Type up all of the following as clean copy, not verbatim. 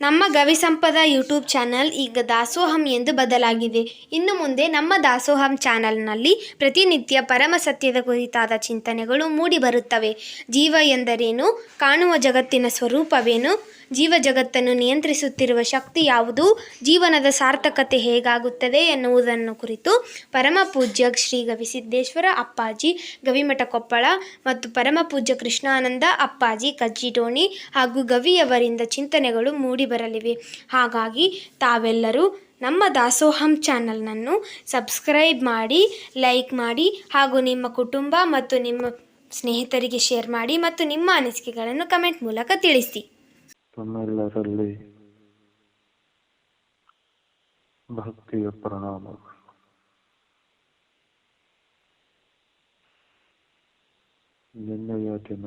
ನಮ್ಮ ಗವಿಸಂಪದ YouTube channel ಈಗ ದಾಸೋಹಂ ಎಂದು ಬದಲಾಗಿದೆ. ಇನ್ನು ಮುಂದೆ ನಮ್ಮ ದಾಸೋಹಂ ಚಾನಲ್ನಲ್ಲಿ ಪ್ರತಿನಿತ್ಯ ಪರಮ ಸತ್ಯದ ಕುರಿತಾದ ಚಿಂತನೆಗಳು ಮೂಡಿ ಬರುತ್ತವೆ. ಜೀವ ಎಂದರೇನು? ಕಾಣುವ ಜಗತ್ತಿನ ಸ್ವರೂಪವೇನು? ಜೀವ ಜಗತ್ತನ್ನು ನಿಯಂತ್ರಿಸುತ್ತಿರುವ ಶಕ್ತಿ ಯಾವುದು? ಜೀವನದ ಸಾರ್ಥಕತೆ ಹೇಗಾಗುತ್ತದೆ ಎನ್ನುವುದನ್ನು ಕುರಿತು ಪರಮ ಪೂಜ್ಯ ಶ್ರೀ ಗವಿಸಿದ್ದೇಶ್ವರ ಅಪ್ಪಾಜಿ ಗವಿಮಠ ಕೊಪ್ಪಳ ಮತ್ತು ಪರಮ ಪೂಜ್ಯ ಕೃಷ್ಣಾನಂದ ಅಪ್ಪಾಜಿ ಕಜ್ಜಿಡೋಣಿ ಹಾಗೂ ಗವಿಯವರಿಂದ ಚಿಂತನೆಗಳು ಮೂಡಿ ಬರಲಿವೆ. ಹಾಗಾಗಿ ತಾವೆಲ್ಲರೂ ನಮ್ಮ ದಾಸೋಹಂ ಚಾನಲ್ನನ್ನು ಸಬ್ಸ್ಕ್ರೈಬ್ ಮಾಡಿ, ಲೈಕ್ ಮಾಡಿ ಹಾಗೂ ನಿಮ್ಮ ಕುಟುಂಬ ಮತ್ತು ನಿಮ್ಮ ಸ್ನೇಹಿತರಿಗೆ ಶೇರ್ ಮಾಡಿ ಮತ್ತು ನಿಮ್ಮ ಅನಿಸಿಕೆಗಳನ್ನು ಕಮೆಂಟ್ ಮೂಲಕ ತಿಳಿಸಿ. ತಮ್ಮೆಲ್ಲರಲ್ಲಿ ಭಕ್ತಿಯ ಪ್ರಣಾಮಗಳು. ನಿನ್ನೆಯ ದಿನ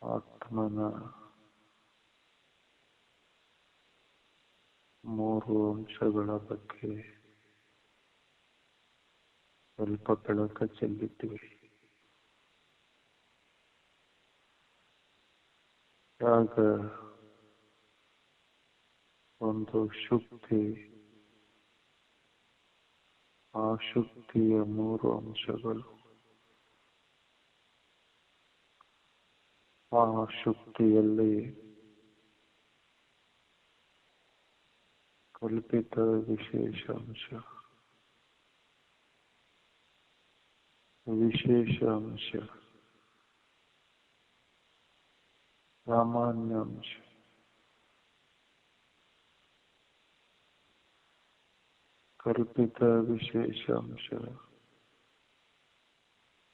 ಆತ್ಮನ 3 ಅಂಶಗಳ ಬಗ್ಗೆ ಸ್ವಲ್ಪ ಬೆಳಕ ಚೆಲ್ಲಿದ್ವಿ. ಆಗ ಒಂದು ಶುದ್ಧಿ, ಆ ಶುದ್ಧಿಯ 3 ಅಂಶಗಳು, ಆ ಶುದ್ಧಿಯಲ್ಲಿ ಕಲ್ಪಿತ ವಿಶೇಷ ಅಂಶ, ವಿಶೇಷ ಅಂಶ, ಸಾಮಾನ್ಯ ಅಂಶ, ಕಲ್ಪಿತ ವಿಶೇಷ ಅಂಶ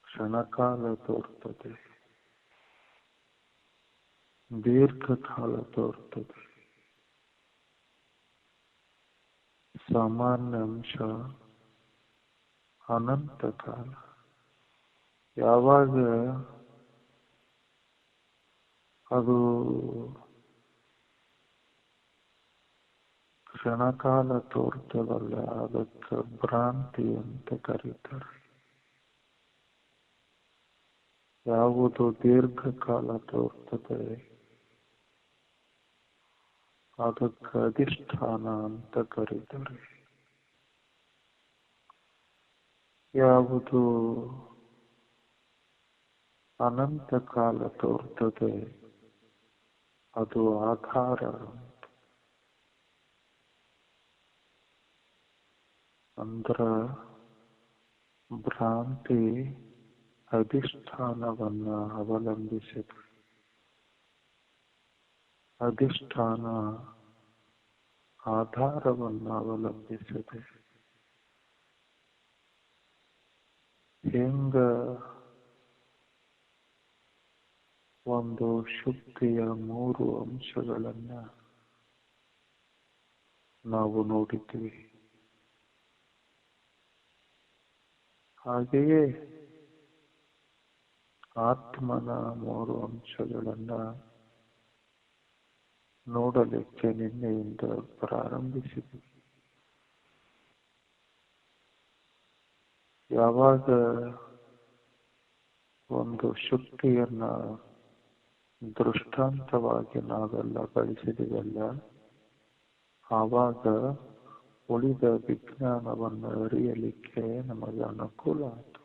ಕ್ಷಣಕಾಲ ತೋರ್ತದೆ, ದೀರ್ಘಕಾಲ ತೋರ್ತದೆ. ಸಾಮಾನ್ಯ ಅಂಶ ಅನಂತ ಕಾಲ. ಯಾವಾಗ ಅದು ಕ್ಷಣಕಾಲ ತೋರ್ತದಲ್ಲ, ಅದಕ್ಕೆ ಭ್ರಾಂತಿ ಅಂತ ಕರೀತಾರೆ. ಯಾವುದು ದೀರ್ಘಕಾಲ ತೋರ್ತದೆ ಅದಕ್ಕೆ ಅಧಿಷ್ಠಾನ ಅಂತ ಕರೀತಾರೆ. ಯಾವುದು ಅನಂತ ಕಾಲ ತೋರ್ತದೆ ಅದು ಆಧಾರ ಅಂತ. ಅಂದ್ರ ಭ್ರಾಂತಿ ಅಧಿಷ್ಠಾನವನ್ನ ಅವಲಂಬಿಸಿದೆ, ಅಧಿಷ್ಠಾನ ಆಧಾರವನ್ನು ಅವಲಂಬಿಸಿದೆ. ಹೆಂಗ ಒಂದು ಶುದ್ಧಿಯ 3 ಅಂಶಗಳನ್ನ ನಾವು ನೋಡಿದ್ವಿ, ಹಾಗೆಯೇ ಆತ್ಮನ 3 ಅಂಶಗಳನ್ನ ನೋಡಲಿಕ್ಕೆ ನಿನ್ನೆಯಿಂದ ಪ್ರಾರಂಭಿಸಿದ್ವಿ. ಯಾವಾಗ ಒಂದು ಶುದ್ಧಿಯನ್ನ ದೃಷ್ಟಾಂತವಾಗಿ ನಾವೆಲ್ಲ ಬಳಸಿದೀವಲ್ಲ, ಆವಾಗ ಉಳಿದ ವಿಜ್ಞಾನವನ್ನು ಅರಿಯಲಿಕ್ಕೆ ನಮಗೆ ಅನುಕೂಲ ಆಯಿತು.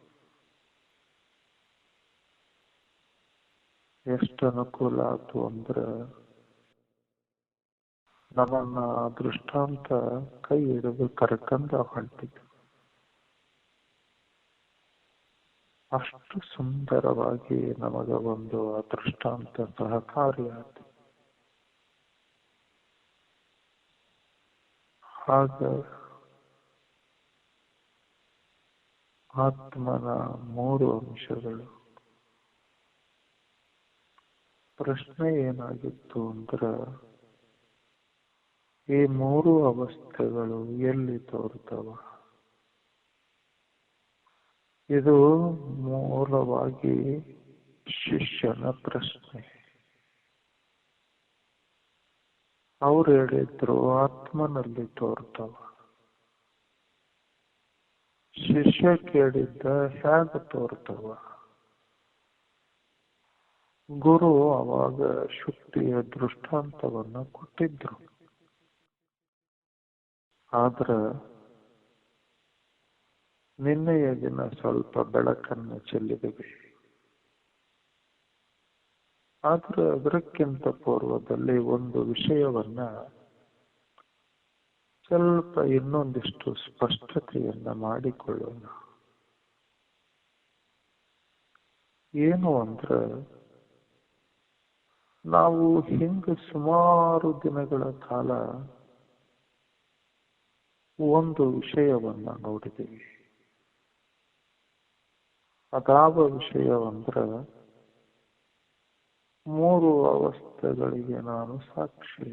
ಎಷ್ಟು ಅನುಕೂಲ ಆಯ್ತು ಅಂದ್ರೆ, ನಮ್ಮನ್ನ ದೃಷ್ಟಾಂತ ಕೈ ಹಿಡಿದು ಕರ್ಕಂದ ಹೊಂಟಿತು. ಅಷ್ಟು ಸುಂದರವಾಗಿ ನಮಗ ಒಂದು ದೃಷ್ಟಾಂತ ಸಹಕಾರಿಯಾಯಿತು. ಆಗ ಆತ್ಮನ 3 ಅಂಶಗಳು. ಪ್ರಶ್ನೆ ಏನಾಗಿತ್ತು ಅಂದ್ರೆ, ಈ 3 ಅವಸ್ಥೆಗಳು ಎಲ್ಲಿ ತೋರ್ತವ? ಇದು ಮೂಲವಾಗಿ ಶಿಷ್ಯನ ಪ್ರಶ್ನೆ. ಅವ್ರು ಹೇಳಿದ್ರು ಆತ್ಮನಲ್ಲಿ ತೋರ್ತವ. ಶಿಷ್ಯ ಕೇಳಿದ್ದ ಹೇಗೆ ತೋರ್ತವ? ಗುರು ಅವಾಗ ಶುದ್ಧಿಯ ದೃಷ್ಟಾಂತವನ್ನ ಕೊಟ್ಟಿದ್ರು. ಆದ್ರ ನಿನ್ನೆಯ ದಿನ ಸ್ವಲ್ಪ ಬೆಳಕನ್ನು ಚೆಲ್ಲಿದ್ದೇವೆ. ಆದ್ರೆ ಅದಕ್ಕಿಂತ ಪೂರ್ವದಲ್ಲಿ ಒಂದು ವಿಷಯವನ್ನ ಸ್ವಲ್ಪ ಇನ್ನೊಂದಿಷ್ಟು ಸ್ಪಷ್ಟತೆಯನ್ನ ಮಾಡಿಕೊಳ್ಳೋಣ. ಏನು ಅಂದ್ರೆ, ನಾವು ಹಿಂಗೆ ಸುಮಾರು ದಿನಗಳ ಕಾಲ ಒಂದು ವಿಷಯವನ್ನ ನೋಡಿದ್ದೀವಿ. ಅದಾವ ವಿಷಯವಂದ್ರ, 3 ಅವಸ್ಥೆಗಳಿಗೆ ನಾನು ಸಾಕ್ಷಿ.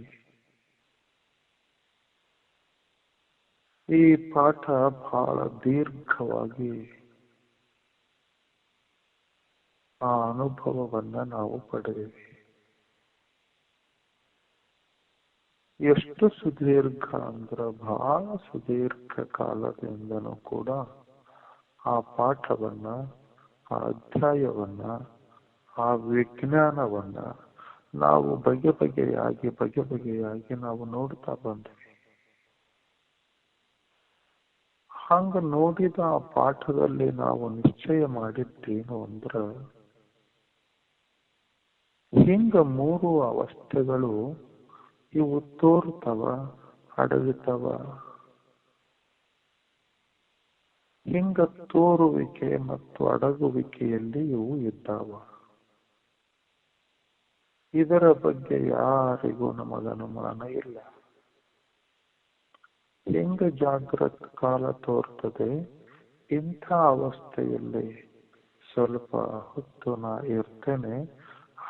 ಈ ಪಾಠ ಬಹಳ ದೀರ್ಘವಾಗಿ ಆ ಅನುಭವವನ್ನ ನಾವು ಪಡೆದಿವಿ. ಎಷ್ಟು ಸುದೀರ್ಘ ಅಂದ್ರ ಬಹಳ ಸುದೀರ್ಘ ಕಾಲದಿಂದನೂ ಕೂಡ ಆ ಪಾಠವನ್ನ, ಆ ಅಧ್ಯಾಯವನ್ನ, ಆ ವಿಜ್ಞಾನವನ್ನ ನಾವು ಬಗೆ ಬಗೆಯಾಗಿ ನಾವು ನೋಡ್ತಾ ಬಂದ್ವಿ. ಹಂಗ ನೋಡಿದ ಆ ಪಾಠದಲ್ಲಿ ನಾವು ನಿಶ್ಚಯ ಮಾಡಿದ್ದೇನು ಅಂದ್ರ, ಹಿಂಗ 3 ಅವಸ್ಥೆಗಳು ಇವು ತೋರ್ತವ, ಅಡಗುತ್ತವ. ಹಿಂಗ ತೋರುವಿಕೆ ಮತ್ತು ಅಡಗುವಿಕೆಯಲ್ಲಿ ಇವು ಇದ್ದಾವ. ಇದರ ಬಗ್ಗೆ ಯಾರಿಗೂ ನಮಗನುಮಾನ ಇಲ್ಲ. ಹೆಂಗ ಜಾಗೃತ ಕಾಲ ತೋರ್ತದೆ, ಇಂಥ ಅವಸ್ಥೆಯಲ್ಲಿ ಸ್ವಲ್ಪ ಹೊತ್ತು ನಾ ಇರ್ತೇನೆ,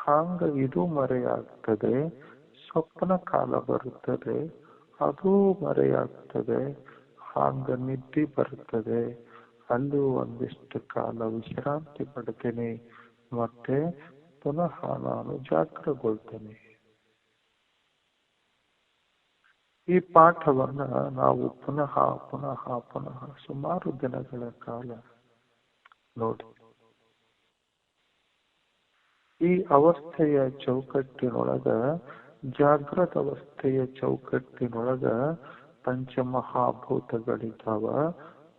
ಹಂಗ ಇದು ಮರೆಯಾಗ್ತದೆ. ಸ್ವಪ್ನ ಕಾಲ ಬರುತ್ತದೆ, ಅದು ಮರೆಯಾಗ್ತದೆ. ಹಂಗ ನಿದ್ದೆ ಬರ್ತದೆ, ಅಲ್ಲೂ ಒಂದಿಷ್ಟು ಕಾಲ ವಿಶ್ರಾಂತಿ ಪಡ್ತೇನೆ, ಮತ್ತೆ ಪುನಃ ನಾನು ಜಾಗೃತಗೊಳ್ತೇನೆ. ಈ ಪಾಠವನ್ನ ನಾವು ಪುನಃ ಸುಮಾರು ದಿನಗಳ ಕಾಲ ನೋಡಿ, ಈ ಅವಸ್ಥೆಯ ಚೌಕಟ್ಟಿನೊಳಗ, ಜಾಗೃತ ಅವಸ್ಥೆಯ ಚೌಕಟ್ಟಿನೊಳಗ ಪಂಚಮಹಾಭೂತಗಳಿದ್ದಾವ,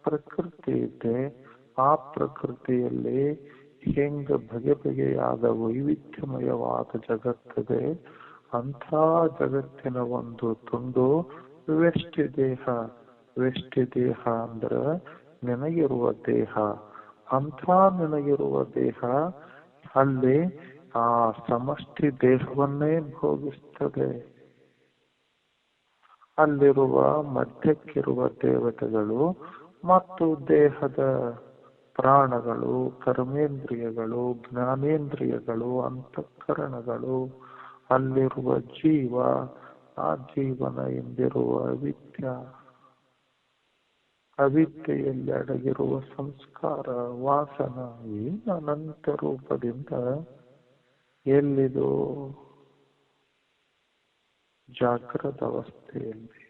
ಪ್ರಕೃತಿ ಇದೆ. ಆ ಪ್ರಕೃತಿಯಲ್ಲಿ ಹೆಂಗ ಬಗೆಯಾದ ವೈವಿಧ್ಯಮಯವಾದ ಜಗತ್ತಿದೆ. ಅಂಥ ಜಗತ್ತಿನ ಒಂದು ತುಂಡು ವ್ಯಷ್ಟಿ ದೇಹ. ವ್ಯಷ್ಟಿ ದೇಹ ಅಂದ್ರ ನಿನಗಿರುವ ದೇಹ. ಅಂಥ ನಿನಗಿರುವ ದೇಹ ಅಲ್ಲಿ ಆ ಸಮಷ್ಟಿ ದೇಹವನ್ನೇ ಭೋಗಿಸ್ತದೆ. ಅಲ್ಲಿರುವ ಮಧ್ಯಕ್ಕಿರುವ ದೇವತೆಗಳು ಮತ್ತು ದೇಹದ ಪ್ರಾಣಗಳು, ಕರ್ಮೇಂದ್ರಿಯಗಳು, ಜ್ಞಾನೇಂದ್ರಿಯಗಳು, ಅಂತಃಕರಣಗಳು, ಅಲ್ಲಿರುವ ಜೀವ, ಆ ಜೀವನ ಎಂದಿರುವ ಅವಿದ್ಯೆಯಲ್ಲಿ ಅಡಗಿರುವ ಸಂಸ್ಕಾರ, ವಾಸನ, ಏನು ಅನಂತ ರೂಪದಿಂದ ಎಲ್ಲಿದು ಜಾಗೃತ ಅವಸ್ಥೆಯಲ್ಲಿ.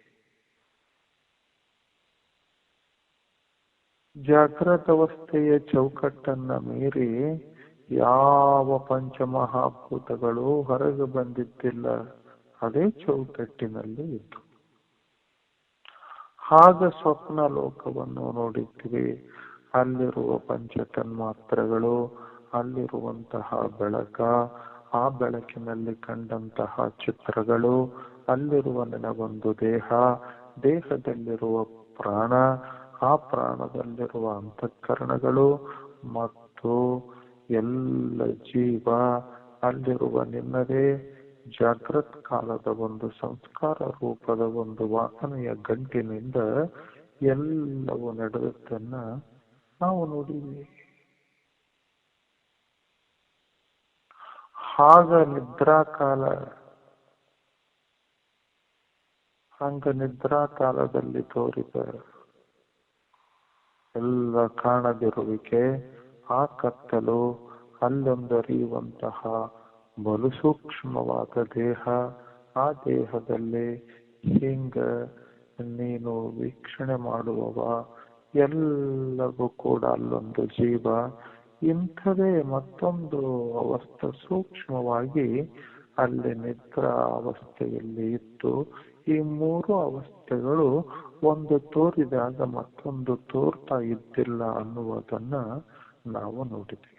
ಜಾಗೃತ ಅವಸ್ಥೆಯ ಚೌಕಟ್ಟನ್ನ ಮೀರಿ ಯಾವ ಪಂಚಮಹಾಭೂತಗಳು ಹೊರಗೆ ಬಂದಿದ್ದಿಲ್ಲ, ಅದೇ ಚೌಕಟ್ಟಿನಲ್ಲಿ ಇತ್ತು. ಹಾಗ ಸ್ವಪ್ನ ಲೋಕವನ್ನು ನೋಡಿದ್ವಿ. ಅಲ್ಲಿರುವ ಪಂಚತನ್ಮಾತ್ರಗಳು, ಅಲ್ಲಿರುವಂತಹ ಬೆಳಕ, ಆ ಬೆಳಕಿನಲ್ಲಿ ಕಂಡಂತಹ ಚಿತ್ರಗಳು, ಅಲ್ಲಿರುವ ನನಗೊಂದು ದೇಹ, ದೇಹದಲ್ಲಿರುವ ಪ್ರಾಣ, ಆ ಪ್ರಾಣದಲ್ಲಿರುವ ಅಂತಃಕರಣಗಳು ಮತ್ತು ಎಲ್ಲ ಜೀವ, ಅಲ್ಲಿರುವ ನಿನ್ನದೇ ಜಾಗೃತ್ ಕಾಲದ ಒಂದು ಸಂಸ್ಕಾರ ರೂಪದ ಒಂದು ವಾಸನೆಯ ಗಂಟಿನಿಂದ ಎಲ್ಲವೂ ನಡೆದದ್ದನ್ನ ನಾವು ನೋಡಿದ್ವಿ. ಹಾಗ ನಿದ್ರಾ ಕಾಲದಲ್ಲಿ ತೋರಿದ ಎಲ್ಲ ಕಾಣದಿರುವಿಕೆ, ಆ ಕತ್ತಲು, ಅಲ್ಲೊಂದರಿಯುವಂತಹ ಬಲು ಸೂಕ್ಷ್ಮವಾದ ದೇಹ, ಆ ದೇಹದಲ್ಲಿ ಹಿಂಗ ನೀನು ವೀಕ್ಷಣೆ ಮಾಡುವವ, ಎಲ್ಲವೂ ಕೂಡ ಅಲ್ಲೊಂದು ಜೀವ. ಇಂಥದೇ ಮತ್ತೊಂದು ಅವಸ್ಥೆ ಸೂಕ್ಷ್ಮವಾಗಿ ಅಲ್ಲಿ ನಿದ್ರಾ ಅವಸ್ಥೆಯಲ್ಲಿ ಇತ್ತು. ಈ ಮೂರು ಅವಸ್ಥೆಗಳು ಒಂದು ತೋರಿದಾಗ ಮತ್ತೊಂದು ತೋರ್ತಾ ಇದ್ದಿಲ್ಲ ಅನ್ನುವುದನ್ನ ನಾವು ನೋಡಿದ್ವಿ.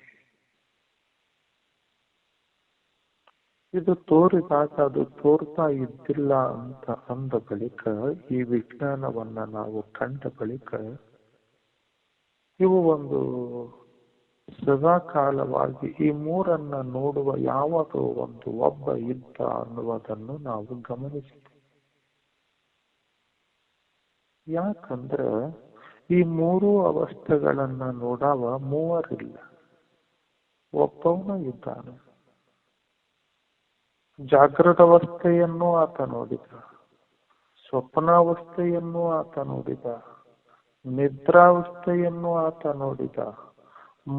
ಇದು ತೋರಿದಾಗ ಅದು ತೋರ್ತಾ ಇದ್ದಿಲ್ಲ ಅಂತ ಅಂದ ಬಳಿಕ, ಈ ವಿಜ್ಞಾನವನ್ನ ನಾವು ಕಂಡ ಬಳಿಕ, ಇವು ಒಂದು ಸದಾ ಕಾಲವಾಗಿ ಈ ಮೂರನ್ನ ನೋಡುವ ಯಾವುದೋ ಒಂದು ಒಬ್ಬ ಇದ್ದ ಅನ್ನುವುದನ್ನು ನಾವು ಗಮನಿಸಿದ್ವಿ. ಯಾಕಂದ್ರೆ ಈ ಮೂರು ಅವಸ್ಥೆಗಳನ್ನ ನೋಡವ ಮೂವರಿಲ್ಲ, ಒಬ್ಬವನು ಇದ್ದಾನೆ. ಜಾಗೃತ ಅವಸ್ಥೆಯನ್ನು ಆತ ನೋಡಿದ, ಸ್ವಪ್ನಾವಸ್ಥೆಯನ್ನು ಆತ ನೋಡಿದ, ನಿದ್ರಾವಸ್ಥೆಯನ್ನು ಆತ ನೋಡಿದ.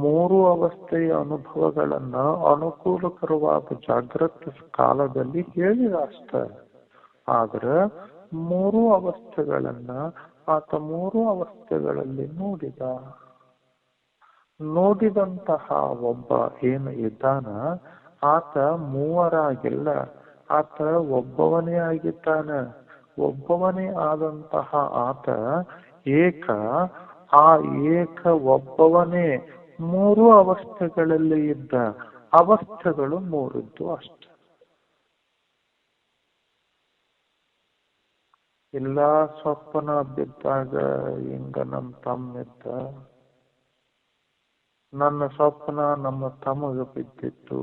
ಮೂರು ಅವಸ್ಥೆಯ ಅನುಭವಗಳನ್ನ ಅನುಕೂಲಕರವಾದ ಜಾಗೃತ ಕಾಲದಲ್ಲಿ ಹೇಳಿದ ಅಷ್ಟೇ. ಆದ್ರೆ ಮೂರು ಅವಸ್ಥೆಗಳನ್ನ ಆತ ಮೂರು ಅವಸ್ಥೆಗಳಲ್ಲಿ ನೋಡಿದ. ನೋಡಿದಂತಹ ಒಬ್ಬ ಏನು ಇದ್ದಾನ ಆತ ಮೂವರಾಗಿಲ್ಲ, ಆತ ಒಬ್ಬವನೇ ಆಗಿದ್ದಾನೆ. ಒಬ್ಬವನೇ ಆದಂತಹ ಆತ ಏಕ, ಆ ಏಕ ಒಬ್ಬವನೇ ಮೂರು ಅವಸ್ಥೆಗಳಲ್ಲಿ ಇದ್ದ. ಅವಸ್ಥೆಗಳು ಮೂರಿದ್ದು ಅಷ್ಟೆ. ಇಲ್ಲ ಸ್ವಪ್ನ ಬಿದ್ದಾಗ ಹಿಂಗ ನಮ್ಮ ತಮ್ಮಿದ್ದ, ನನ್ನ ಸ್ವಪ್ನ ನಮ್ಮ ತಮಗ ಬಿದ್ದಿತ್ತು.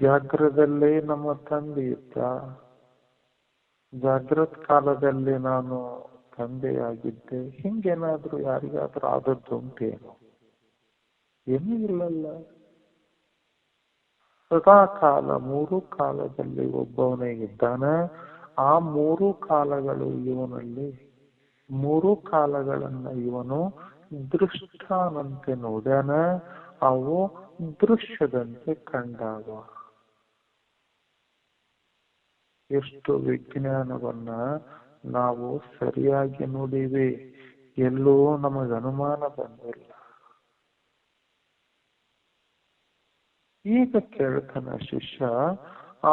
ಜಾಗ್ರದಲ್ಲೇ ನಮ್ಮ ತಂದೆ ಇದ್ದ, ಜಾಗೃತ ಕಾಲದಲ್ಲಿ ನಾನು ತಂದೆಯಾಗಿದ್ದೆ. ಹಿಂಗೇನಾದ್ರೂ ಯಾರಿಗಾದ್ರೂ ಆದದ್ದು ಉಂಟೇನು? ಏನೂ ಇಲ್ಲಲ್ಲ. ಸದಾ ಕಾಲ ಮೂರು ಕಾಲದಲ್ಲಿ ಒಬ್ಬವನೇ ಇದ್ದಾನೆ. ಆ ಮೂರು ಕಾಲಗಳು ಇವನಲ್ಲಿ, ಮೂರು ಕಾಲಗಳನ್ನ ಇವನು ದೃಷ್ಟಾನಂತೆ ನೋಡ್ಯಾನ, ಅವು ದೃಶ್ಯದಂತೆ ಕಂಡಾವ. ಎಷ್ಟು ವಿಜ್ಞಾನವನ್ನ ನಾವು ಸರಿಯಾಗಿ ನೋಡಿವಿ, ಎಲ್ಲೂ ನಮಗೆ ಅನುಮಾನ ಬಂದಿಲ್ಲ. ಈಗ ಕೇಳ್ತಾನ ಶಿಷ್ಯ,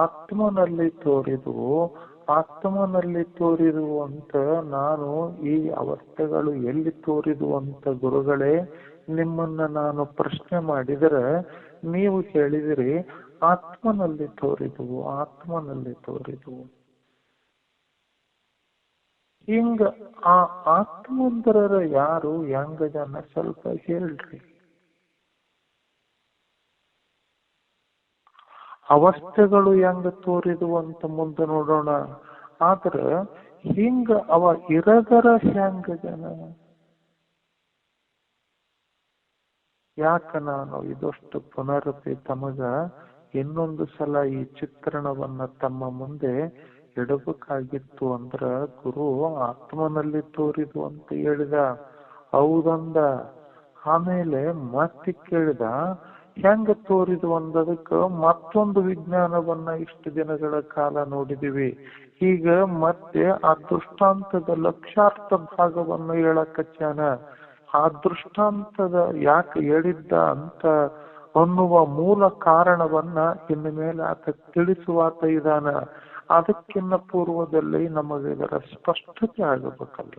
ಆತ್ಮನಲ್ಲಿ ತೋರಿದು ಅಂತ ನಾನು ಈ ಅವಸ್ಥೆಗಳು ಎಲ್ಲಿ ತೋರಿದು ಅಂತ ಗುರುಗಳೇ ನಿಮ್ಮನ್ನ ನಾನು ಪ್ರಶ್ನೆ ಮಾಡಿದರೆ ನೀವು ಹೇಳಿದಿರಿ ಆತ್ಮನಲ್ಲಿ ತೋರಿದು. ಹಿಂಗ ಆ ಆತ್ಮಂದ್ರರ ಯಾರು, ಹೆಂಗ ಜನ ಸ್ವಲ್ಪ ಹೇಳ್ರಿ. ಅವಸ್ಥೆಗಳು ಹೆಂಗ ತೋರಿದು ಅಂತ ಮುಂದೆ ನೋಡೋಣ. ಆದ್ರೆ ಹಿಂಗ ಅವ ಇರದರ ಹೆಂಗ ಜನ? ಯಾಕ ನಾನು ಇದಷ್ಟು ಪುನರಪಿ ತಮಗ ಇನ್ನೊಂದು ಸಲ ಈ ಚಿತ್ರಣವನ್ನ ತಮ್ಮ ಮುಂದೆ ಇಡಬೇಕಾಗಿತ್ತು ಅಂದ್ರ, ಗುರು ಆತ್ಮನಲ್ಲಿ ತೋರಿದು ಅಂತ ಹೇಳಿದ, ಹೌದಂದ. ಆಮೇಲೆ ಮತ್ತೆ ಕೇಳಿದ ಹೆಂಗ ತೋರಿದು ಅಂದದಕ್ಕ ಮತ್ತೊಂದು ವಿಜ್ಞಾನವನ್ನ ಇಷ್ಟು ದಿನಗಳ ಕಾಲ ನೋಡಿದಿವಿ. ಈಗ ಮತ್ತೆ ಆ ದೃಷ್ಟಾಂತದ ಲಕ್ಷ್ಯಾರ್ಥ ಭಾಗವನ್ನು ಹೇಳಕಚ್ಚಾನ. ಆ ದೃಷ್ಟಾಂತದ ಯಾಕೆ ಹೇಳಿದ್ದ ಅಂತ ಅನ್ನುವ ಮೂಲ ಕಾರಣವನ್ನ ಇನ್ನು ಮೇಲೆ ಆತ ತಿಳಿಸುವಾತ ಇದಾನ. ಅದಕ್ಕಿನ್ನ ಪೂರ್ವದಲ್ಲಿ ನಮಗೆ ಇದರ ಸ್ಪಷ್ಟತೆ ಆಗಬೇಕಲ್ಲ.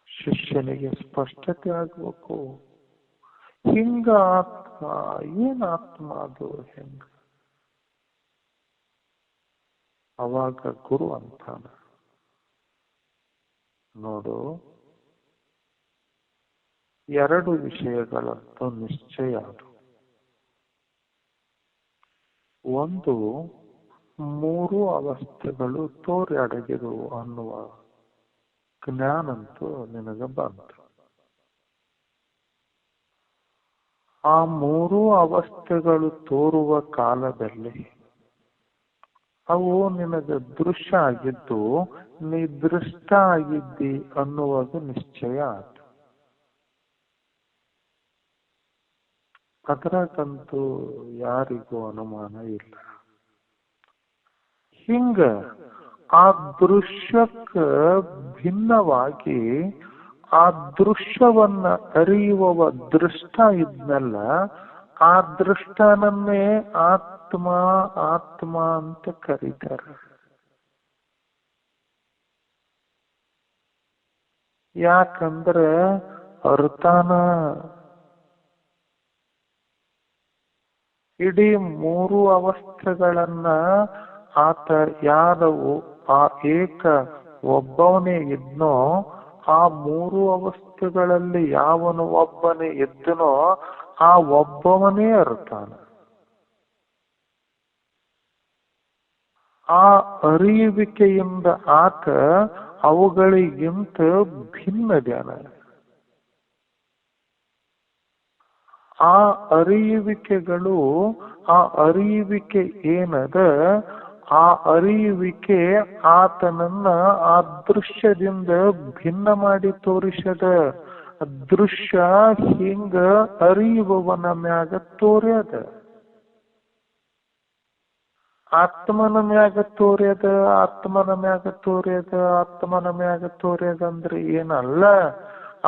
ಶಿಷ್ಯನಿಗೆ ಸ್ಪಷ್ಟತೆ ಆಗ್ಬೇಕು. ಹಿಂಗ ಆತ್ಮ, ಏನ್ ಆತ್ಮ ಅದು ಹೆಂಗ? ಅವಾಗ ಗುರು ಅಂತಾನ, ನೋಡು, ಎರಡು ವಿಷಯಗಳಂತೂ ನಿಶ್ಚಯ ಅದು. ಒಂದು, ಮೂರು ಅವಸ್ಥೆಗಳು ತೋರಿ ಅಡಗಿದವು ಅನ್ನುವ ಜ್ಞಾನಂತೂ ನಿನಗೆ ಬಂತು. ಆ ಮೂರು ಅವಸ್ಥೆಗಳು ತೋರುವ ಕಾಲದಲ್ಲಿ ಅವು ನಿನಗೆ ದೃಶ್ಯ ಆಗಿದ್ದು ನೀ ದೃಷ್ಟ ಆಗಿದ್ದಿ ಅನ್ನುವುದು ನಿಶ್ಚಯ ಆಯ್ತು. ಅದರಾಗಂತೂ ಯಾರಿಗೂ ಅನುಮಾನ ಇಲ್ಲ. ಹಿಂಗ ಆ ದೃಶ್ಯಕ್ಕ ಭಿನ್ನವಾಗಿ ಆ ದೃಶ್ಯವನ್ನ ಅರಿಯುವವ ದೃಷ್ಟ ಇದ್ನಲ್ಲ, ಆ ದೃಷ್ಟನನ್ನೇ ಆತ್ಮ ಆತ್ಮ ಅಂತ ಕರೀತಾರೆ. ಯಾಕಂದ್ರೆ ಅರ್ಥಾನ ಇಡೀ ಮೂರು ಅವಸ್ಥೆಗಳನ್ನ ಆತ ಯಾದವು ಆ ಏಕ ಒಬ್ಬವನೇ ಇದ್ನೋ, ಆ ಮೂರು ಅವಸ್ಥೆಗಳಲ್ಲಿ ಯಾವನು ಒಬ್ಬನೇ ಇದ್ದನೋ ಆ ಒಬ್ಬವನೇ ಅರ್ಥಾನ. ಆ ಅರಿಯುವಿಕೆಯಿಂದ ಆತ ಅವುಗಳಿಗಿಂತ ಭಿನ್ನದ್ಯಾನ. ಆ ಅರಿಯುವಿಕೆಗಳು, ಆ ಅರಿಯುವಿಕೆ ಏನದ, ಆ ಅರಿಯುವಿಕೆ ಆತನನ್ನ ಆ ದೃಶ್ಯದಿಂದ ಭಿನ್ನ ಮಾಡಿ ತೋರಿಸದ. ದೃಶ್ಯ ಹಿಂಗ ಅರಿಯುವವನ ಮ್ಯಾಗ ತೋರ್ಯದ, ಆತ್ಮನ ಮ್ಯಾಗ ತೋರ್ಯದ, ಆತ್ಮನ ಮ್ಯಾಗ ತೋರ್ಯದ, ಆತ್ಮನ ಮ್ಯಾಗ ತೋರ್ಯದಂದ್ರೆ ಏನಲ್ಲ.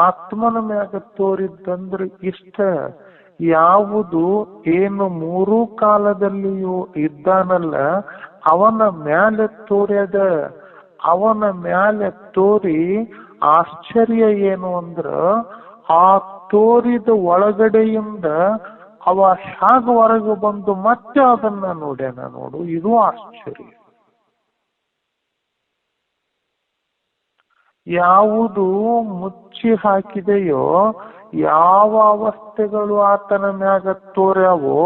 ಆತ್ಮನ ಮ್ಯಾಗ ತೋರಿದ್ದಂದ್ರೆ ಇಷ್ಟ, ಯಾವುದು ಏನು ಮೂರೂ ಕಾಲದಲ್ಲಿಯೂ ಇದ್ದಾನಲ್ಲ ಅವನ ಮ್ಯಾಲೆ ತೋರ್ಯದ. ಅವನ ಮ್ಯಾಲೆ ತೋರಿ ಆಶ್ಚರ್ಯ ಏನು ಅಂದ್ರ, ಆ ತೋರಿದ ಒಳಗಡೆಯಿಂದ ಅವ ಹ್ಯಾಗ ಹೊರಗೆ ಬಂದು ಮತ್ತೆ ಅದನ್ನ ನೋಡ್ಯಾನ ನೋಡು, ಇದು ಆಶ್ಚರ್ಯ. ಯಾವುದು ಮುಚ್ಚಿ ಹಾಕಿದೆಯೋ, ಯಾವ ಅವಸ್ಥೆಗಳು ಆತನ ಮ್ಯಾಗ ತೋರ್ಯಾವೋ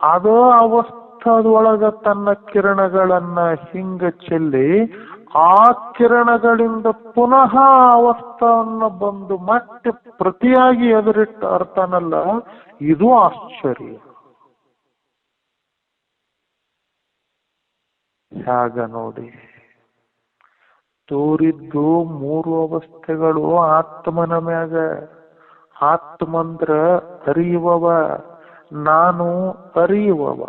ಅದೇ ಅವಸ್ಥದೊಳಗ ತನ್ನ ಕಿರಣಗಳನ್ನ ಹಿಂಗ ಚೆಲ್ಲಿ ಆ ಕಿರಣಗಳಿಂದ ಪುನಃ ಅವಸ್ಥೆಯನ್ನ ಬಂದು ಮತ್ತೆ ಪ್ರತಿಯಾಗಿ ಎದುರಿಟ್ಟು ಅರ್ಥನಲ್ಲ, ಇದು ಆಶ್ಚರ್ಯ. ಹೇಗ ನೋಡಿ, ತೋರಿದ್ದು ಮೂರು ಅವಸ್ಥೆಗಳು ಆತ್ಮನ ಮ್ಯಾಗ. ಆತ್ಮಂದ್ರ ಅರಿಯುವವ, ನಾನು ಅರಿಯುವವ.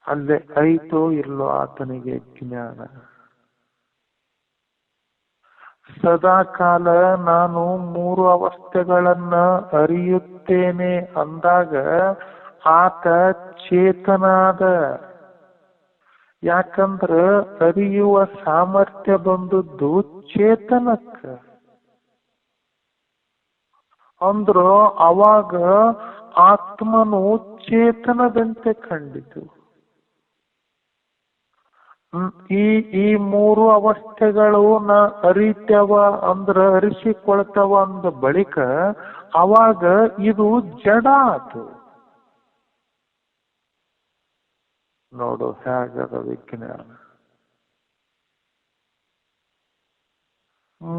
ಅಲ್ಲೇ ಐತೋ ಇಲ್ಲೋ ಆತನಿಗೆ ಜ್ಞಾನ. ಸದಾ ಕಾಲ ನಾನು ಮೂರು ಅವಸ್ಥೆಗಳನ್ನ ಅರಿಯುತ್ತೇನೆ ಅಂದಾಗ ಆತ ಚೇತನಾದ. ಯಾಕಂದ್ರ ಅರಿಯುವ ಸಾಮರ್ಥ್ಯ ಬಂದದ್ದು ಚೇತನಕ್ಕ. ಅಂದ್ರ ಅವಾಗ ಆತ್ಮನು ಚೇತನದಂತೆ ಕಂಡಿತು. ಈ ಮೂರು ಅವಸ್ಥೆಗಳು ನಾ ಅರಿತವ ಅಂದ್ರ ಅರಿಸಿಕೊಳ್ತವ ಅಂದ ಬಳಿಕ ಅವಾಗ ಇದು ಜಡ ಆತು. ನೋಡು ಹೇಗದ ವಿಜ್ಞಾನ.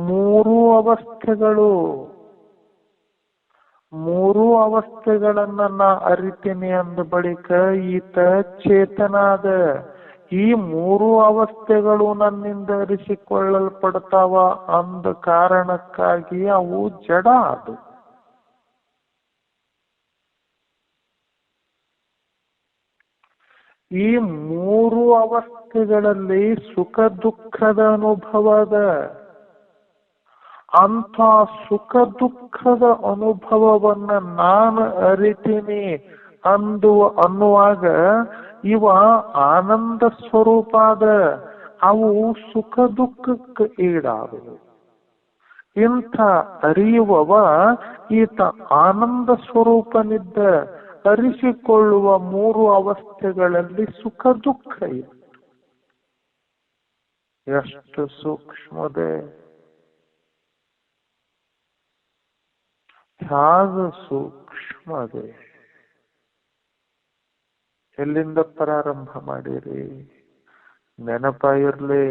ಮೂರು ಅವಸ್ಥೆಗಳು, ಮೂರು ಅವಸ್ಥೆಗಳನ್ನ ನಾ ಅರಿತೀನಿ ಅಂದ ಬಳಿಕ ಈತ ಚೇತನಾದ. ಈ ಮೂರು ಅವಸ್ಥೆಗಳು ನನ್ನಿಂದ ಅರಿಸಿಕೊಳ್ಳಲ್ಪಡ್ತಾವ ಅಂದ ಕಾರಣಕ್ಕಾಗಿ ಅವು ಜಡ ಅದು. ಈ ಮೂರು ಅವಸ್ಥೆಗಳಲ್ಲಿ ಸುಖ ದುಃಖದ ಅನುಭವದ. ಅಂಥ ಸುಖ ದುಃಖದ ಅನುಭವವನ್ನ ನಾನು ಅರಿತೀನಿ ಅನ್ನುವಾಗ ಇವ ಆನಂದ ಸ್ವರೂಪಾದ. ಅವು ಸುಖ ದುಃಖಕ್ಕೆ ಈಡಾದವು. ಇಂಥ ಅರಿಯುವವ ಈತ ಆನಂದ ಸ್ವರೂಪನಿದ್ದ. ಅರಿಸಿಕೊಳ್ಳುವ ಮೂರು ಅವಸ್ಥೆಗಳಲ್ಲಿ ಸುಖ ದುಃಖ ಇದೆ. ಎಷ್ಟು ಸೂಕ್ಷ್ಮದೆ, ಹೇಗ ಸೂಕ್ಷ್ಮದೆ. ಎಲ್ಲಿಂದ ಪ್ರಾರಂಭ ಮಾಡಿರಿ? ನೆನಪ ಇರ್ಲಿ,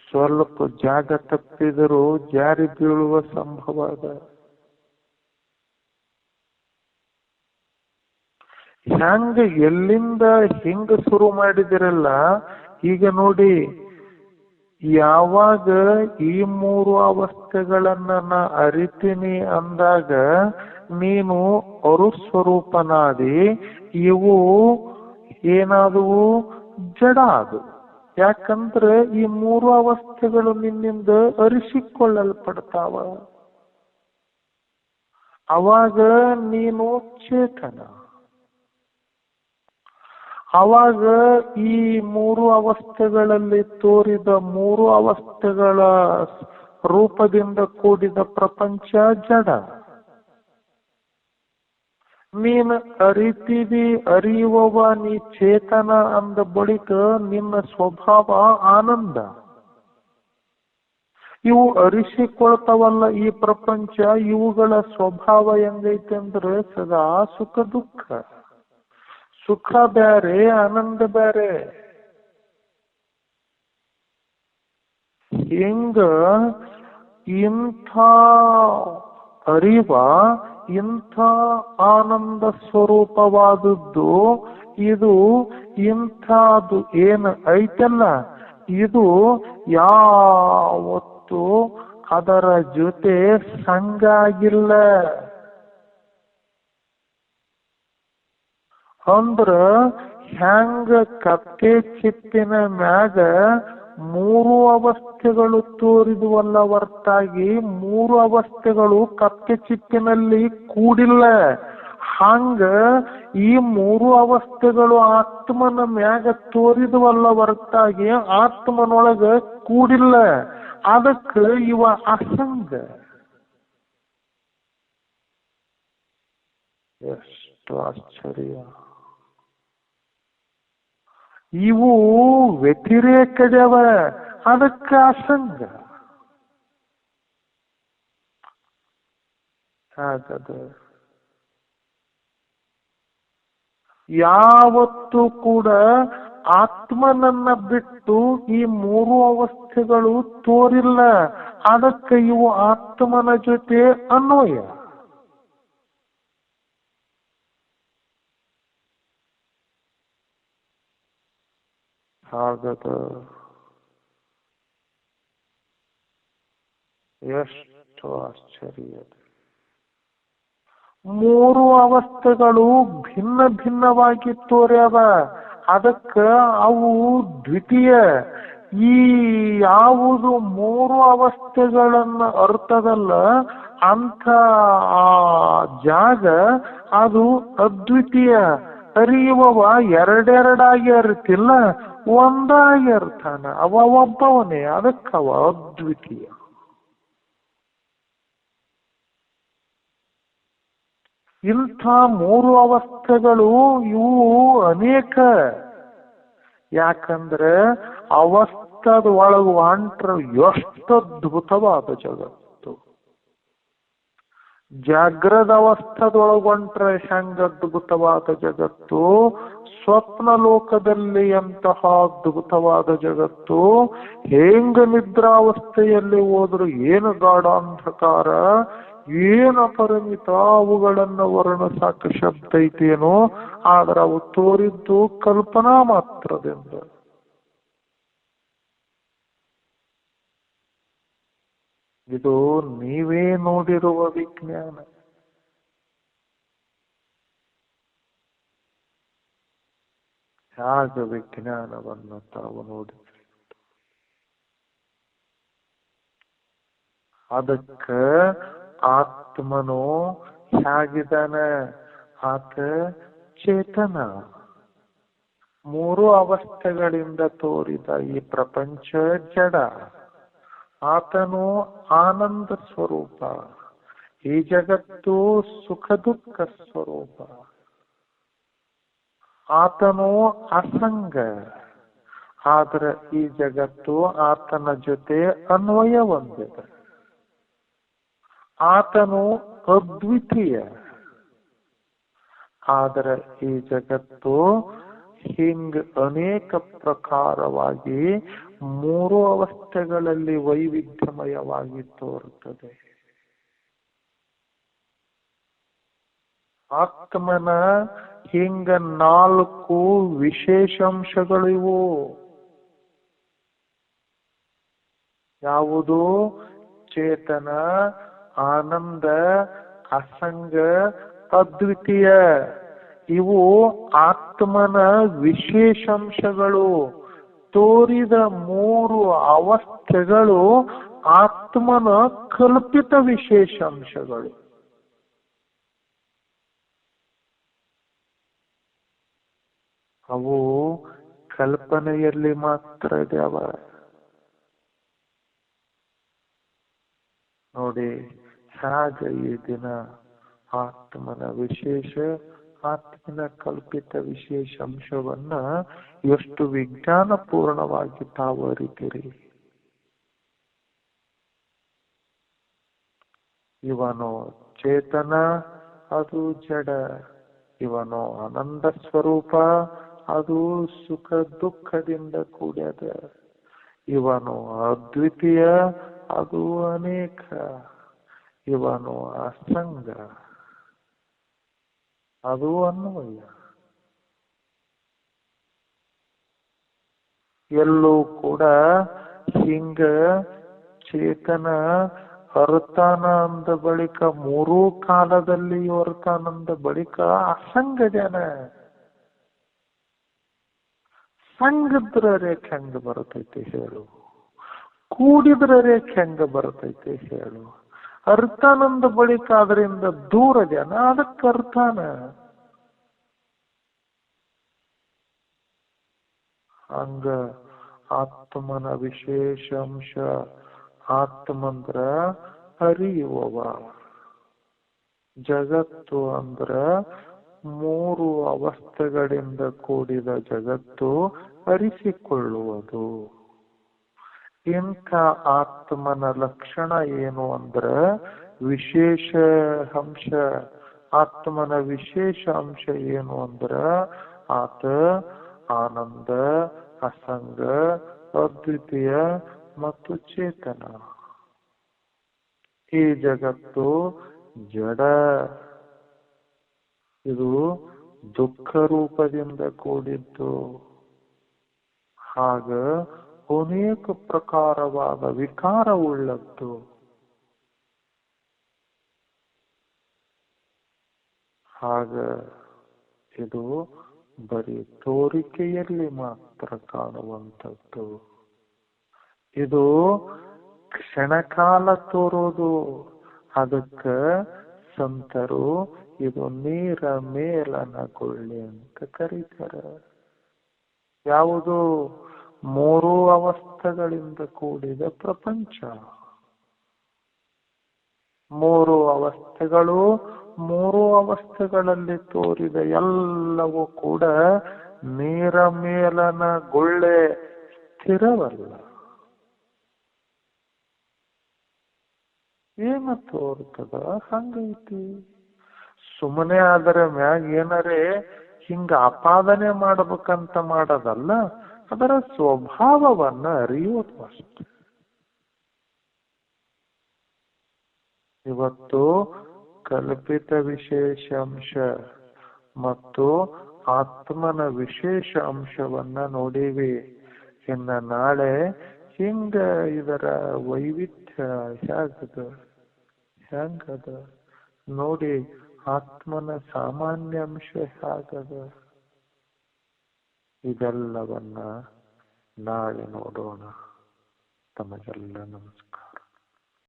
ಸ್ವಲ್ಪ ಜಾಗ ತಪ್ಪಿದರೂ ಜಾರಿ ಬೀಳುವ ಸಂಭವ ಅದ. ಹೆಂಗ ಎಲ್ಲಿಂದ ಹಿಂಗ ಶುರು ಮಾಡಿದಿರಲ್ಲ, ಈಗ ನೋಡಿ, ಯಾವಾಗ ಈ ಮೂರು ಅವಸ್ಥೆಗಳನ್ನ ನಾ ಅರಿತೀನಿ ಅಂದಾಗ ನೀನು ಅರುಸ್ವರೂಪನಾದಿ. ಇವು ಏನಾದವು? ಜಡ ಅದು. ಯಾಕಂದ್ರೆ ಈ ಮೂರು ಅವಸ್ಥೆಗಳು ನಿನ್ನಿಂದ ಅರಿಸಿಕೊಳ್ಳಲ್ಪಡ್ತಾವ. ಅವಾಗ ನೀನು ಚೇತನ. ಅವಾಗ ಈ ಮೂರು ಅವಸ್ಥೆಗಳಲ್ಲಿ ತೋರಿದ ಮೂರು ಅವಸ್ಥೆಗಳ ರೂಪದಿಂದ ಕೂಡಿದ ಪ್ರಪಂಚ ಜಡ. ನೀನು ಅರಿತೀವಿ, ಅರಿಯುವವ ನೀ ಚೇತನ ಅಂದ ಬಳಿಕ ನಿನ್ನ ಸ್ವಭಾವ ಆನಂದ. ಇವು ಅರಿಸಿಕೊಳ್ತಾವಲ್ಲ ಈ ಪ್ರಪಂಚ, ಇವುಗಳ ಸ್ವಭಾವ ಹೆಂಗೈತೆ ಅಂದ್ರೆ ಸದಾ ಸುಖ ದುಃಖ. ಸುಖ ಬ್ಯಾರೆ, ಆನಂದ ಬ್ಯಾರೆ. ಹಿಂಗ ಇಂಥ ಅರಿವ, ಇಂಥ ಆನಂದ ಸ್ವರೂಪವಾದದ್ದು ಇದು, ಇಂಥದ್ದು ಏನು ಐತಲ್ಲ ಇದು ಯಾವತ್ತು ಅದರ ಜೊತೆ ಸಂಗ ಆಗಿಲ್ಲ. ಅಂದ್ರ ಹೆಂಗ ಕಪ್ಪೆ ಚಿಪ್ಪಿನ ಮ್ಯಾಗ ಮೂರು ಅವಸ್ಥೆಗಳು ತೋರಿದುವಲ್ಲ ಹೊರತಾಗಿ ಮೂರು ಅವಸ್ಥೆಗಳು ಕಪ್ಪೆ ಚಿಪ್ಪಿನಲ್ಲಿ ಕೂಡಿಲ್ಲ. ಹಂಗ ಈ ಮೂರು ಅವಸ್ಥೆಗಳು ಆತ್ಮನ ಮ್ಯಾಗ ತೋರಿದುವಲ್ಲ ಹೊರತಾಗಿ ಆತ್ಮನೊಳಗ ಕೂಡಿಲ್ಲ. ಅದಕ್ಕೆ ಇವ ಅಸಂಗ. ಎಷ್ಟು ಆಶ್ಚರ್ಯ! ಇವು ವ್ಯತಿರೇಕದವ, ಅದಕ್ಕೆ ಅಸಂಗ. ಹಾಗದ ಯಾವತ್ತೂ ಕೂಡ ಆತ್ಮನನ್ನ ಬಿಟ್ಟು ಈ ಮೂರು ಅವಸ್ಥೆಗಳು ತೋರಿಲ್ಲ. ಅದಕ್ಕೆ ಇವು ಆತ್ಮನ ಜೊತೆ ಅನ್ವಯ. ಹಾಗದ ಎಷ್ಟು ಆಶ್ಚರ್ಯ! ಮೂರು ಅವಸ್ಥೆಗಳು ಭಿನ್ನ ಭಿನ್ನವಾಗಿ ತೋರ್ಯಾವ. ಅದಕ್ಕ ಅವು ದ್ವಿತೀಯ. ಈ ಯಾವುದು ಮೂರು ಅವಸ್ಥೆಗಳನ್ನ ಅರ್ಥದಲ್ಲ ಅಂತ ಆ ಜಾಗ ಅದು ಅದ್ವಿತೀಯ. ಅರಿಯುವವ ಎರಡೆರಡಾಗಿ ಅರಿತಿಲ್ಲ, ಒಂದಾಗಿ ಅರ್ಥಾನ. ಅವ ಒಬ್ಬವನೇ, ಅದಕ್ಕವ ಅದ್ವಿತೀಯ. ಇಂಥ ಮೂರು ಅವಸ್ಥೆಗಳು ಇವು ಅನೇಕ. ಯಾಕಂದ್ರೆ ಅವಸ್ಥದ ಒಳಗೆ ಹೊಂಟ್ರ ಎಷ್ಟು ಅದ್ಭುತವಾದ ಜಗತ್ತು. ಜಾಗ್ರದ ಅವಸ್ಥದೊಳಗೊಂಟ್ರೆ ಹೆಂಗ ಅದ್ಭುತವಾದ ಜಗತ್ತು, ಸ್ವಪ್ನ ಲೋಕದಲ್ಲಿ ಎಂತಹ ಅದ್ಭುತವಾದ ಜಗತ್ತು, ಹೆಂಗ ನಿದ್ರಾವಸ್ಥೆಯಲ್ಲಿ ಹೋದ್ರು ಏನು ಗಾಢ ಅಂಧಕಾರ, ಏನು ಅಪರಿಮಿತ, ಅವುಗಳನ್ನ ವರ್ಣಿಸಾಕ ಶಬ್ದ ಐತೇನೋ. ಆದ್ರೆ ಅವು ತೋರಿದ್ದು ಕಲ್ಪನಾ ಮಾತ್ರದಿಂದ. ಇದು ನೀವೇ ನೋಡಿರುವ ವಿಜ್ಞಾನ. ಹೇಗ ವಿಜ್ಞಾನವನ್ನು ತಾವು ನೋಡಿ. ಅದಕ್ಕ ಆತ್ಮನು ಹೇಗಿದ್ದಾನೆ? ಆತ ಚೇತನ. ಮೂರು ಅವಸ್ಥೆಗಳಿಂದ ತೋರಿದ ಈ ಪ್ರಪಂಚ ಜಡ. ಆತನು ಆನಂದ ಸ್ವರೂಪ. ಈ ಜಗತ್ತು ಸುಖ ದುಃಖ ಸ್ವರೂಪ. ಆತನು ಅಸಂಗ. ಆದ್ರೆ ಈ ಜಗತ್ತು ಆತನ ಜೊತೆ ಅನ್ವಯ ಹೊಂದಿದೆ. ಆತನು ಅದ್ವಿತೀಯ. ಆದರೆ ಈ ಜಗತ್ತು ಹಿಂಗ್ ಅನೇಕ ಪ್ರಕಾರವಾಗಿ ಮೂರು ಅವಸ್ಥೆಗಳಲ್ಲಿ ವೈವಿಧ್ಯಮಯವಾಗಿ ತೋರುತ್ತದೆ. ಆತ್ಮನ ಹಿಂಗ 4 ವಿಶೇಷಾಂಶಗಳಿವು. ಯಾವುದು? ಚೇತನ, ಆನಂದ, ಅಸಂಗ, ಅದ್ವಿತೀಯ. ಇವು ಆತ್ಮನ ವಿಶೇಷಾಂಶಗಳು. ತೋರಿದ ಮೂರು ಅವಸ್ಥೆಗಳು ಆತ್ಮನ ಕಲ್ಪಿತ ವಿಶೇಷಾಂಶಗಳು. ಅವು ಕಲ್ಪನೆಯಲ್ಲಿ ಮಾತ್ರ ಇದಾವ. ನೋಡಿ ಹಾಗೆ ಈ ದಿನ ಆತ್ಮನ ವಿಶೇಷ, ಆತ್ಮನ ಕಲ್ಪಿತ ವಿಶೇಷ ಅಂಶವನ್ನ ಎಷ್ಟು ವಿಜ್ಞಾನಪೂರ್ಣವಾಗಿ ತಾವು ಅರಿತೀರಿ. ಇವನು ಚೇತನ, ಅದು ಜಡ. ಇವನು ಆನಂದ ಸ್ವರೂಪ, ಅದು ಸುಖ ದುಃಖದಿಂದ ಕೂಡ್ಯದ. ಇವನು ಅದ್ವಿತೀಯ, ಅದು ಅನೇಕ. ಇವನು ಅಸಂಗ, ಅದು ಅನ್ವಯ. ಎಲ್ಲೂ ಕೂಡ ಹಿಂಗ ಚೇತನ ಹೊರತಾನ ಅಂದ ಬಳಿಕ ಮೂರೂ ಕಾಲದಲ್ಲಿ ಹೊರತಾನಂದ ಬಳಿಕ ಅಸಂಗ ಜನ. ಸಂಗದ್ರ ರೇಖೆ ಹೆಂಗ ಬರ್ತೈತೆ ಹೇಳು, ಕೂಡಿದ್ರ ರೇಖೆ ಹೆಂಗ ಬರ್ತೈತೆ ಹೇಳು. ಅರ್ಥಾನಂದ ಬಳಿಕ ಅದರಿಂದ ದೂರ ಜನ, ಅದಕ್ಕೆ ಅರ್ಥಾನ. ಹಂಗ ಆತ್ಮನ ವಿಶೇಷ ಅಂಶ. ಆತ್ಮಂದ್ರ ಅರಿಯುವವ, ಜಗತ್ತು ಅಂದ್ರ ಮೂರು ಅವಸ್ಥೆಗಳಿಂದ ಕೂಡಿದ ಜಗತ್ತು, ಅರಿಸಿಕೊಳ್ಳುವುದು. ಇಂಥ ಆತ್ಮನ ಲಕ್ಷಣ ಏನು ಅಂದ್ರ ವಿಶೇಷ ಅಂಶ. ಆತ್ಮನ ವಿಶೇಷ ಅಂಶ ಏನು ಅಂದ್ರ ಆತ ಆನಂದ, ಅಸಂಗ, ಅದ್ವಿತೀಯ ಮತ್ತು ಚೇತನ. ಈ ಜಗತ್ತು ಜಡ, ಇದು ದುಃಖ ರೂಪದಿಂದ ಕೂಡಿದ್ದು. ಹಾಗ ಅನೇಕ ಪ್ರಕಾರವಾದ ವಿಕಾರವುಳ್ಳದ್ದು. ಹಾಗ ಇದು ಬರೀ ತೋರಿಕೆಯಲ್ಲಿ ಮಾತ್ರ ಕಾಣುವಂಥದ್ದು. ಇದು ಕ್ಷಣಕಾಲ ತೋರೋದು. ಅದಕ್ಕ ಸಂತರು ಇದು ನೀರ ಮೇಲನ ಗುಳ್ಳೆ ಅಂತ ಕರೀತಾರೆ. ಯಾವುದು? ಮೂರು ಅವಸ್ಥೆಗಳಿಂದ ಕೂಡಿದ ಪ್ರಪಂಚ. ಮೂರು ಅವಸ್ಥೆಗಳು, ಮೂರು ಅವಸ್ಥೆಗಳಲ್ಲಿ ತೋರಿದ ಎಲ್ಲವೂ ಕೂಡ ನೀರ ಮೇಲನ ಗುಳ್ಳೆ, ಸ್ಥಿರವಲ್ಲ. ಏನ ತೋರ್ತದ ಹಂಗೈತಿ. ಸುಮ್ಮನೆ ಅದರ ಮ್ಯಾಗ ಏನರೇ ಹಿಂಗ ಆಪಾದನೆ ಮಾಡ್ಬೇಕಂತ ಮಾಡೋದಲ್ಲ, ಅದರ ಸ್ವಭಾವವನ್ನ ಅರಿಯೋದು ಅಷ್ಟೆ. ಇವತ್ತು ಕಲ್ಪಿತ ವಿಶೇಷ ಅಂಶ ಮತ್ತು ಆತ್ಮನ ವಿಶೇಷ ಅಂಶವನ್ನ ನೋಡೀವಿ. ಇನ್ನ ನಾಳೆ ಹಿಂಗ ಇದರ ವೈವಿಧ್ಯ ಹೆಂಗದ ನೋಡಿ. ಆತ್ಮನ ಸಾಮಾನ್ಯ ಅಂಶ ಹೇಗದ, ಇದೆಲ್ಲವನ್ನ ನಾಳೆ ನೋಡೋಣ. ತಮಗೆಲ್ಲ ನಮಸ್ಕಾರ.